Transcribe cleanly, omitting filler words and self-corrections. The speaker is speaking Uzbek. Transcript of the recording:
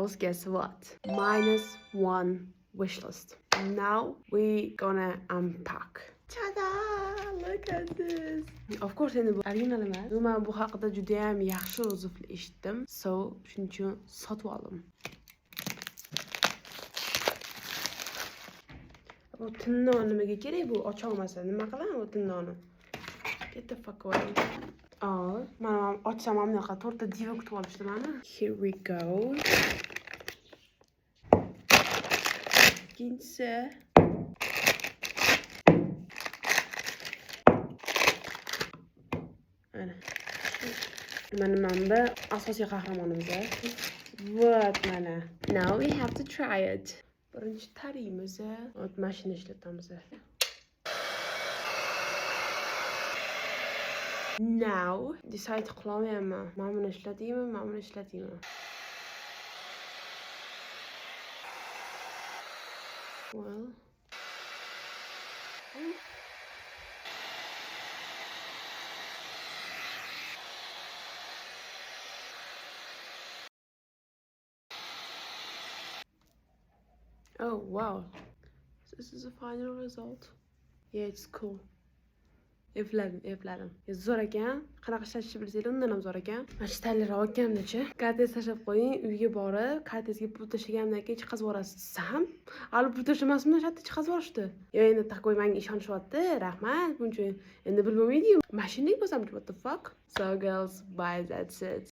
Guess what? -1 wish list. Now we gonna unpack. Ta-da! Look at this. Of course, endi bu original emas. Men bu haqida juda ham yaxshi o'zifli eshitdim. So, shuning uchun sotib oldim. Bu tinnon nimaga kerak bu? Ocha olmasa nima qilaman bu tinnonni? Get the fuck away. Mana ochsam ham bunaqa to'rtta diva kutib olishdi mani. Here we go. Ikkinchisi. Mana asosiy qahramonimiz. Вот mana. Now we have to try it. Birinchi taraymiz. Ot mashina ishlatamiz. Now decide qilolmayman. Men buni ishlataymi, men buni ishlataymi? Well. Oh wow. This is the final result. Yeah, it's cool. Evladim. Zo'r ekan. Qanaqa ishlashni bilsanglar, undan ham zo'r ekan. Mana shu tayyorlar olganimcha, kartez tashlab qo'ying, uyga borib, kartezga pul tashlagandan keyin chiqazib yuborasiz desam, hali pul tashlamasdan shatda chiqazib yuborishdi. Yo, endi takoy menga ishonishyapti. Rahmat. Buncha endi bilmaydi-yu. Mashinaga bosam, what the fuck? So girls, bye, that's it.